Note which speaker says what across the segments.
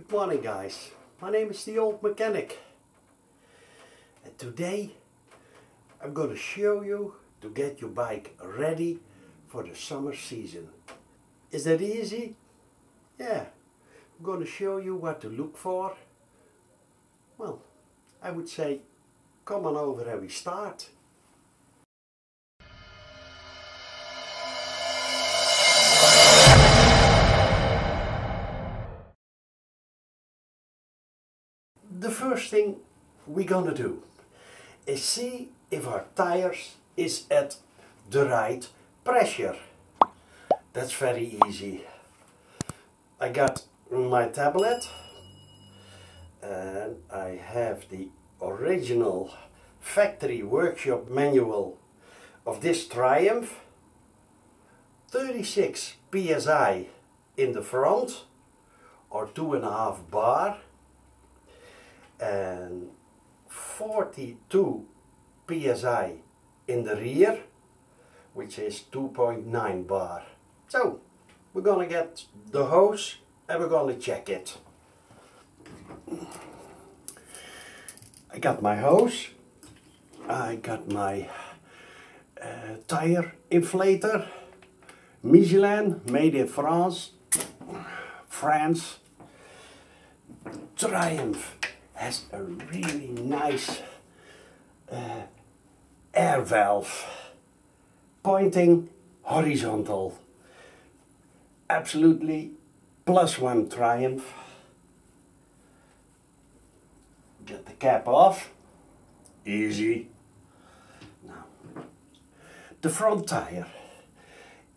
Speaker 1: Good morning guys, my name is the Old Mechanic and today I'm going to show you to get your bike ready for the summer season. Is that easy? Yeah, I'm going to show you what to look for. Well, I would say come on over and we start. The first thing we're gonna do is see if our tires is at the right pressure. That's very easy. I got my tablet and I have the original factory workshop manual of this Triumph. 36 psi in the front or 2.5 bar. And 42 psi in the rear, which is 2.9 bar. So we're gonna get the hose and we're gonna check it. I got my hose, I got my tire inflator, Michelin, made in France. Triumph has a really nice air valve pointing horizontal. Absolutely +1 Triumph. Get the cap off. Easy. Now, the front tire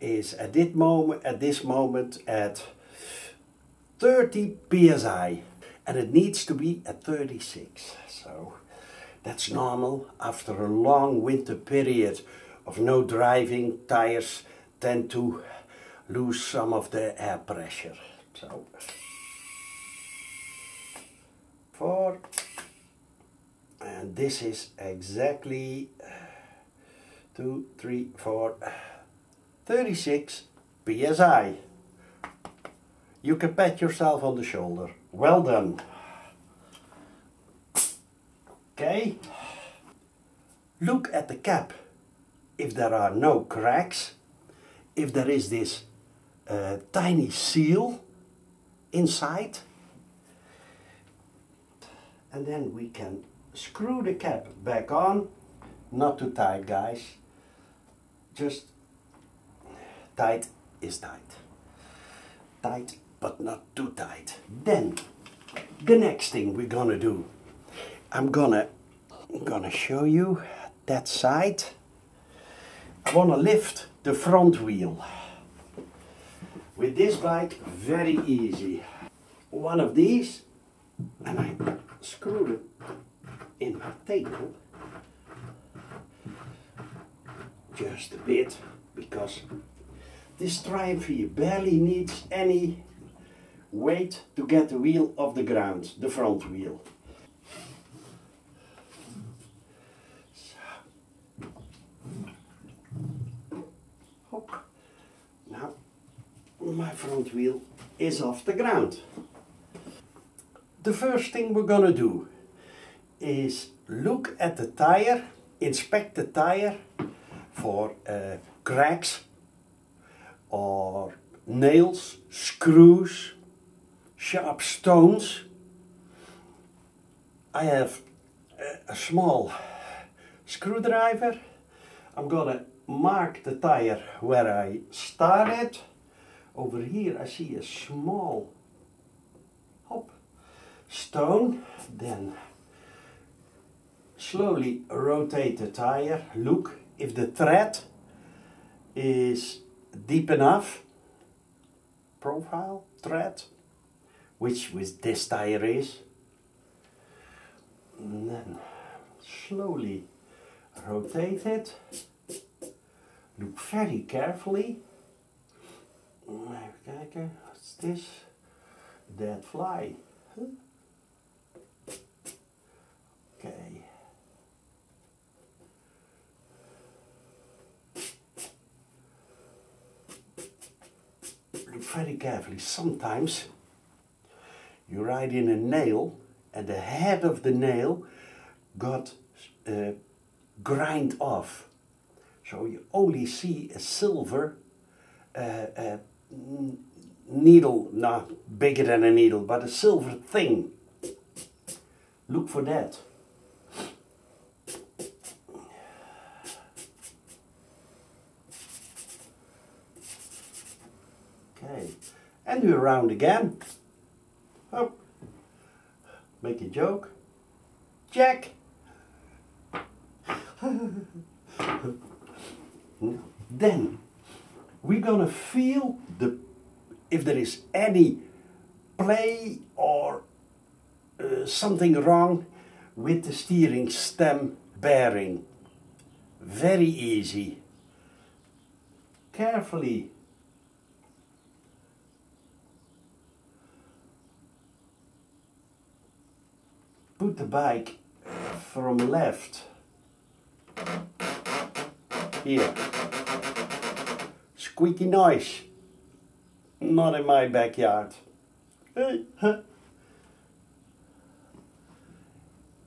Speaker 1: is at this moment at 30 psi. And it needs to be at 36, so that's normal. After a long winter period of no driving, tires tend to lose some of their air pressure. So 4, and this is exactly 2, 3, 4, 36 psi. You can pat yourself on the shoulder. Well done. Okay. Look at the cap. If there are no cracks, if there is this tiny seal inside, and then we can screw the cap back on. Not too tight, guys. Just tight is tight. Tight, but not too tight. Then the next thing we're gonna do, I'm gonna show you that side. I wanna lift the front wheel. With this bike, very easy. One of these, and I screwed it in my table just a bit, because this Triumph here barely needs any weight to get the wheel off the ground, the front wheel. So. Hop. Now my front wheel is off the ground. The first thing we're gonna do is look at the tire, inspect the tire for cracks or nails, screws, sharp stones. I have a small screwdriver. I'm gonna mark the tire where I started. Over here I see a small stone. Then slowly rotate the tire. Look if the tread is deep enough. Profile, tread, which with this tire is. And then slowly rotate it. Look very carefully. Even kijken, what's this? Dead fly. Huh? Okay. Look very carefully. Sometimes you ride in a nail and the head of the nail got grind off. So you only see a silver needle, no, bigger than a needle, but a silver thing. Look for that. Okay, and we're round again. Oh, make a joke. Check. Then we're gonna feel if there is any play or something wrong with the steering stem bearing. Very easy. Carefully. Put the bike from left. Here. Squeaky noise. Not in my backyard. Hey.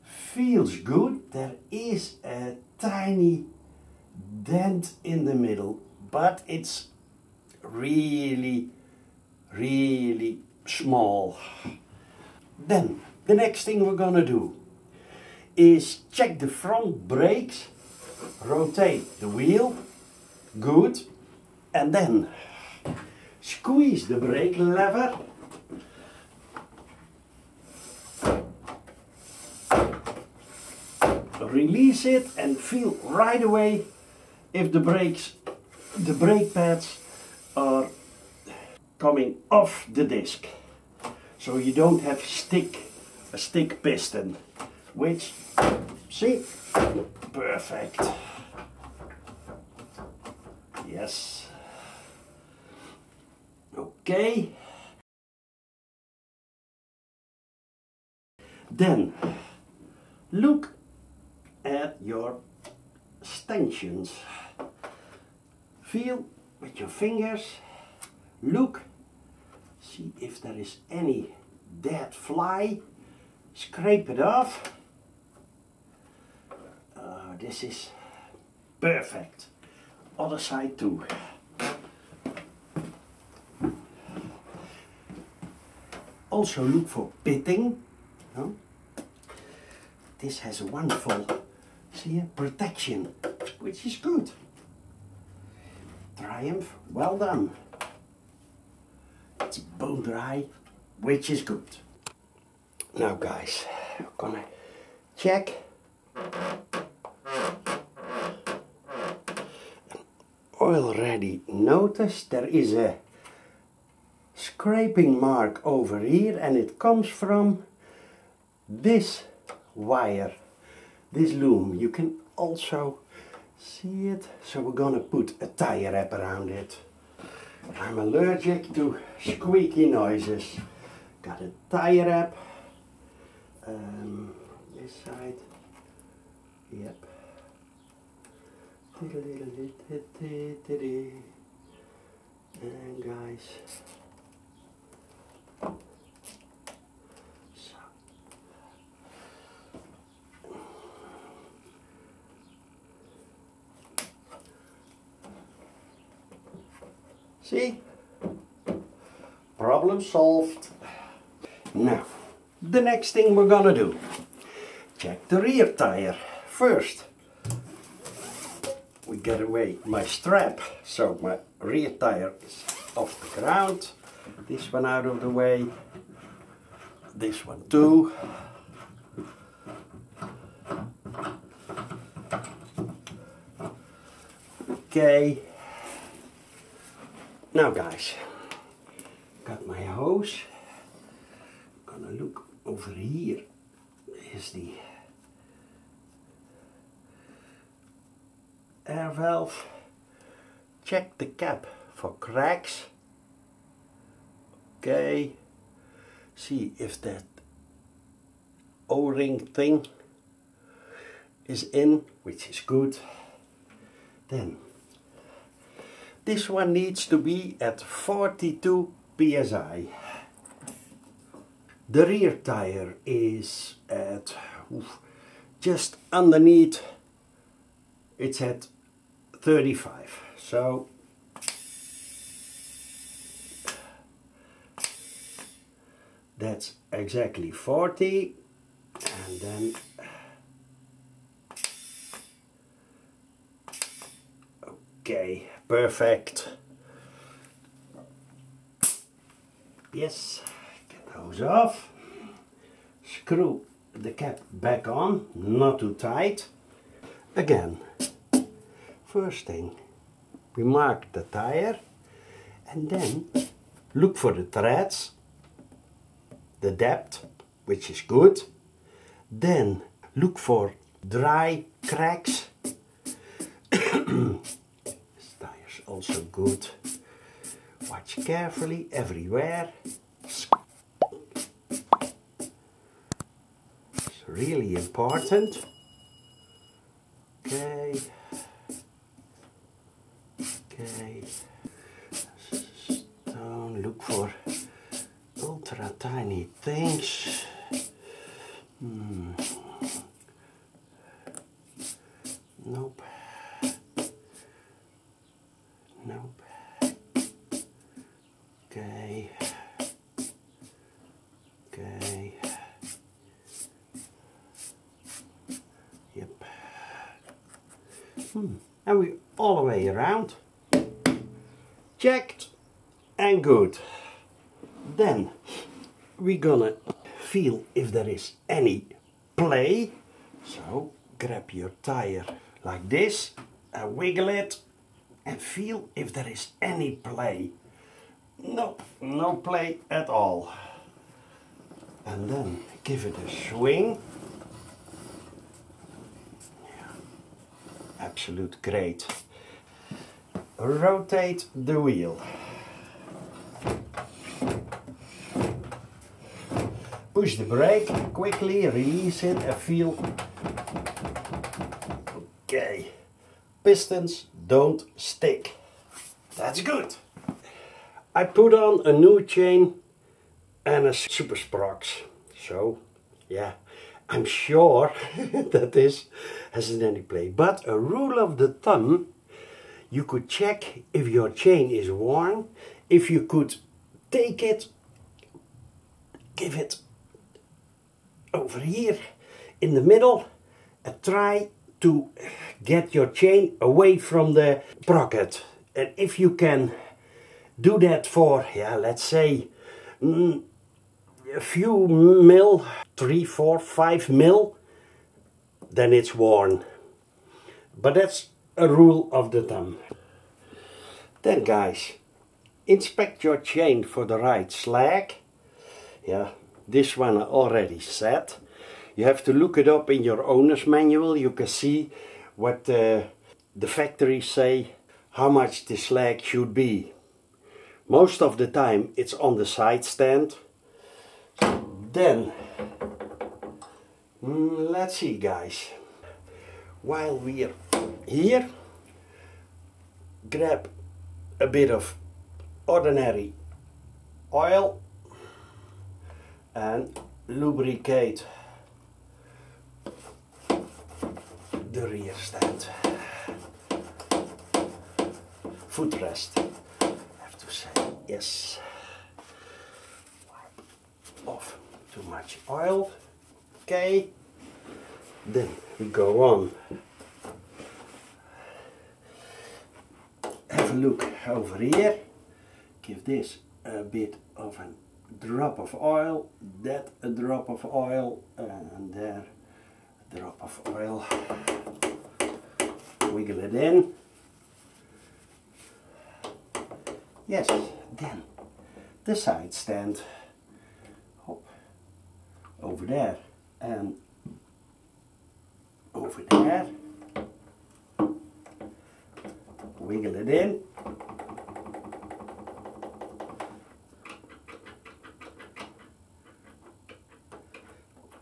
Speaker 1: Feels good. There is a tiny dent in the middle, but it's really, really small. Then the next thing we're gonna do is check the front brakes, rotate the wheel, good, and then squeeze the brake lever. Release it and feel right away if the brake pads are coming off the disc. So you don't have a stick piston, which, see, perfect. Yes. Okay. Then look at your stanchions. Feel with your fingers. Look. See if there is any dead fly. Scrape it off. This is perfect. Other side too. Also look for pitting. This has a wonderful, see, protection, which is good. Triumph, well done. It's bone dry, which is good. Now guys, we're gonna check. Already noticed there is a scraping mark over here, and it comes from this wire, this loom. You can also see it, so we're gonna put a tire wrap around it. I'm allergic to squeaky noises. Got a tire wrap. This side. Yep. And guys, so see, problem solved. Now, the next thing we're gonna do, check the rear tire first. We get away my strap, so my rear tire is off the ground. This one out of the way, this one too. Okay. Now guys, got my hose. Gonna look over here. Is the air valve. Check the cap for cracks. Okay. See if that O-ring thing is in, which is good. Then this one needs to be at 42 psi. The rear tire is at just underneath, it's at 35. So that's exactly 40, and then okay, perfect. Yes, get those off. Screw the cap back on, not too tight. Again, first thing, we mark the tire and then look for the threads, the depth, which is good. Then look for dry cracks. This tire's also good. Watch carefully everywhere. It's really important. Okay. Okay. Stone, look for ultra tiny things. Nope. Nope. Okay. Okay. Yep. And we all the way around. Checked and good. Then we're gonna feel if there is any play. So grab your tire like this and wiggle it and feel if there is any play. Nope, no play at all. And then give it a swing. Yeah, absolute great. Rotate the wheel. Push the brake quickly, release it and feel. Okay, pistons don't stick. That's good. I put on a new chain and a super sprox. So, yeah, I'm sure that this hasn't any play. But a rule of the thumb, you could check if your chain is worn. If you could take it, give it over here in the middle and try to get your chain away from the sprocket. And if you can do that for, yeah, let's say a few mil, 3, 4, 5 mil, then it's worn. But that's a rule of the thumb. Then guys, inspect your chain for the right slag. Yeah, this one I already set. You have to look it up in your owner's manual. You can see what the factories say, how much the slag should be. Most of the time it's on the side stand. Then, let's see guys, while we're here, grab a bit of ordinary oil and lubricate the rear stand. Footrest, I have to say, yes. Wipe off too much oil. Okay, then we go on. Have a look over here. Give this a bit of a drop of oil, that a drop of oil, and there a drop of oil. Wiggle it in. Yes, then the side stand. Hop, over there and over there. Wiggle it in.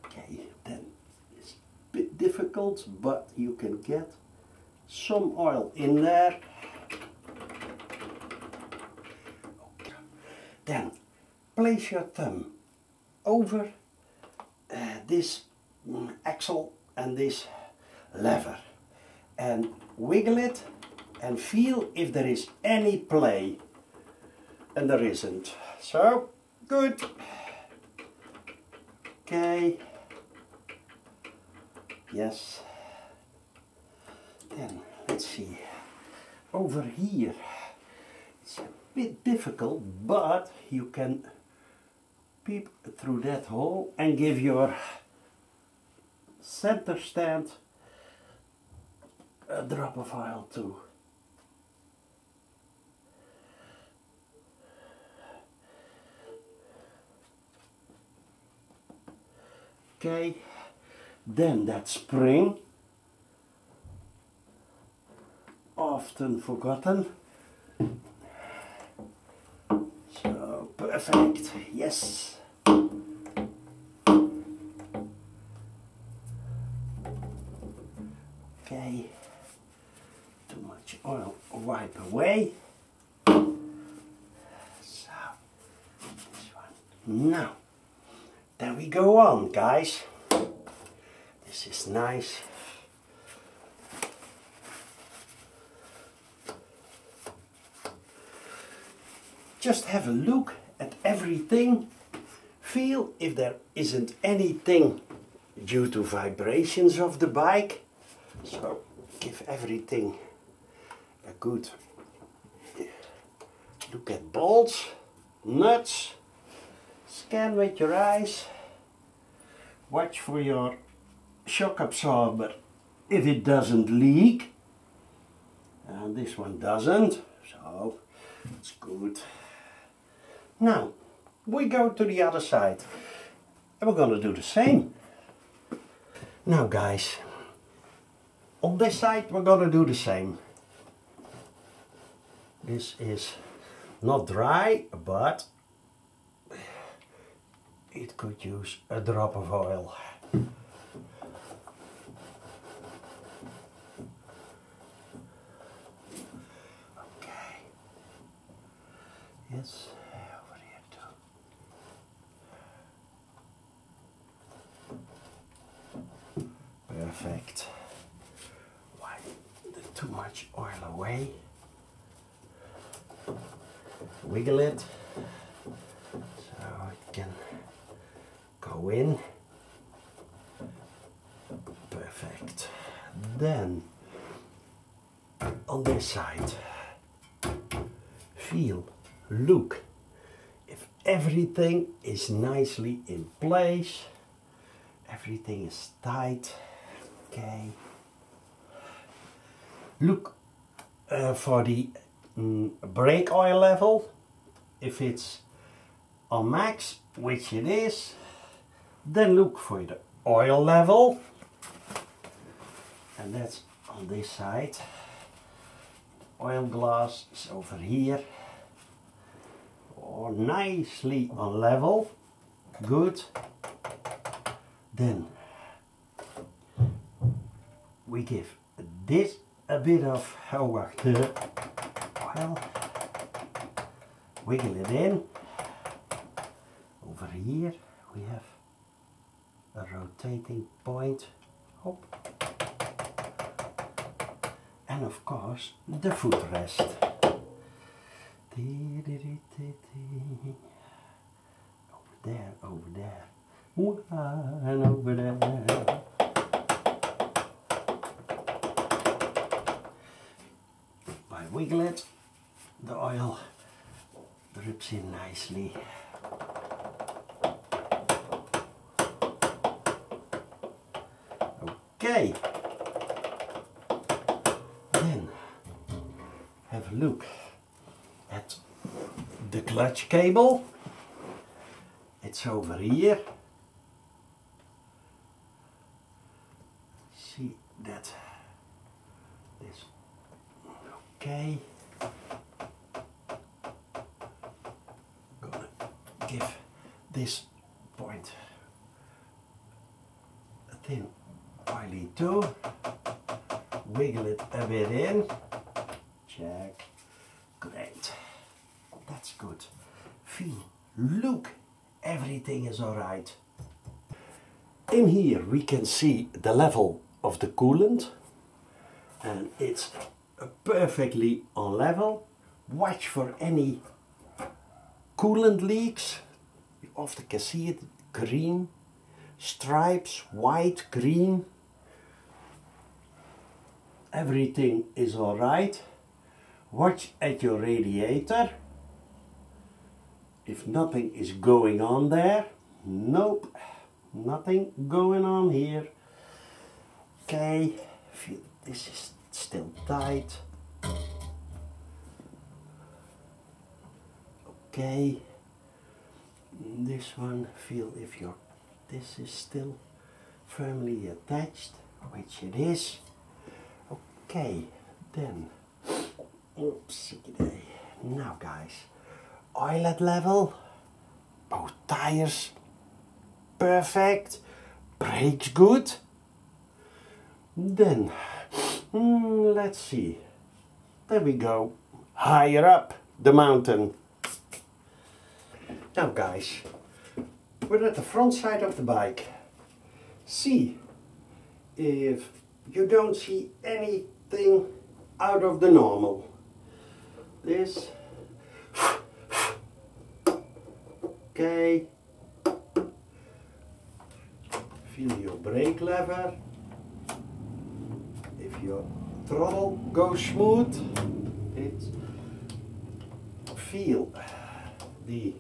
Speaker 1: Okay, then it's a bit difficult, but you can get some oil in there. Okay. Then place your thumb over this axle and this lever and wiggle it and feel if there is any play, and there isn't. So good. Okay. Yes. Then let's see. Over here it's a bit difficult, but you can peep through that hole and give your center stand a drop of oil too. Okay, then that spring, often forgotten. So perfect, yes. Okay, too much oil, wipe away. So, this one. Now, then we go on, guys. This is nice. Just have a look at everything. Feel if there isn't anything due to vibrations of the bike. So give everything a good look at bolts, nuts, scan with your eyes, watch for your shock absorber if it doesn't leak, and this one doesn't, so it's good. Now we go to the other side and we're going to do the same. Now guys, on this side we're going to do the same. This is not dry, but it could use a drop of oil. Okay. Yes, over here too. Perfect. Wipe too much oil away. Wiggle it so it can go in. Perfect. Then on this side, feel, look if everything is nicely in place, everything is tight. Okay. Look for the brake oil level. If it's on max, which it is, then look for the oil level, and that's on this side. Oil glass is over here. Oh, nicely on level. Good. Then we give this a bit of oil. Wiggle it in. Over here we have a rotating point. Hop. And of course the footrest. Over there, over there. And over there. By wiggle it, the oil drips in nicely. Okay, then have a look at the clutch cable. It's over here. See that this, okay. Gonna give this point a thin oily too. Wiggle it a bit in. Check. Great. That's good. Feel, look everything is alright. In here we can see the level of the coolant, and it's perfectly on level. Watch for any coolant leaks. You often can see it green stripes, white, green. Everything is alright. Watch at your radiator. If nothing is going on there. Nope, nothing going on here. Okay, feel this is still tight. Okay, this one, feel if this is still firmly attached, which it is. Okay, then, oopsie day. Now guys, oilet level, both tires perfect, brakes good. Then, let's see, there we go, higher up the mountain. Now guys, we're at the front side of the bike. See if you don't see anything out of the normal. This. Okay. Feel your brake lever. If your throttle goes smooth, feel the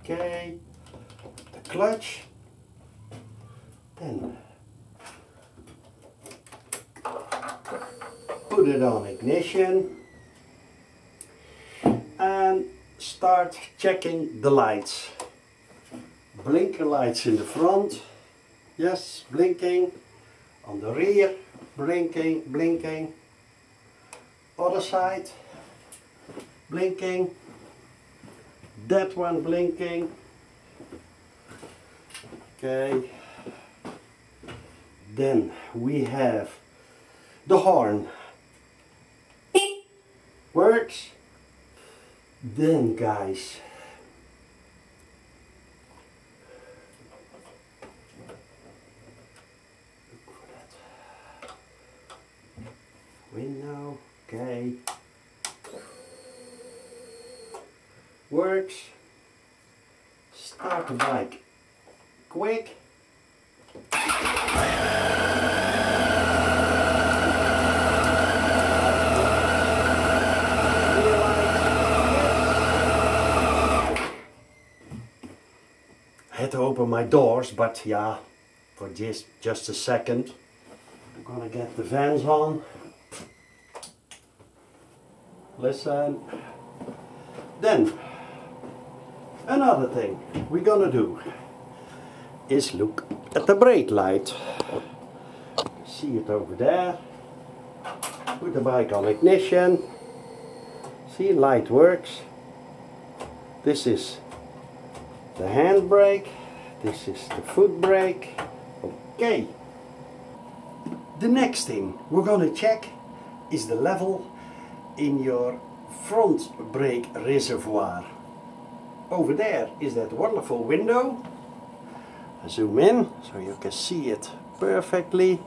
Speaker 1: the clutch. Then put it on ignition and start checking the lights. Blinker lights in the front, yes, blinking. On the rear, blinking. Other side, blinking. That one blinking. Okay. Then we have the horn. Works. Then guys, look for that window. Okay. Works. Start the bike quick. I had to open my doors, but yeah, for just a second. I'm gonna get the vents on. Listen. Then, another thing we're gonna do is look at the brake light. See it over there. Put the bike on ignition. See, light works. This is the handbrake. This is the foot brake. Okay. The next thing we're gonna check is the level in your front brake reservoir. Over there is that wonderful window. I zoom in so you can see it perfectly.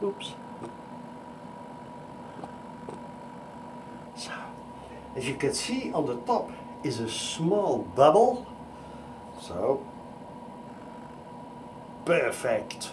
Speaker 1: Oops. So, as you can see, on the top is a small bubble. So, perfect.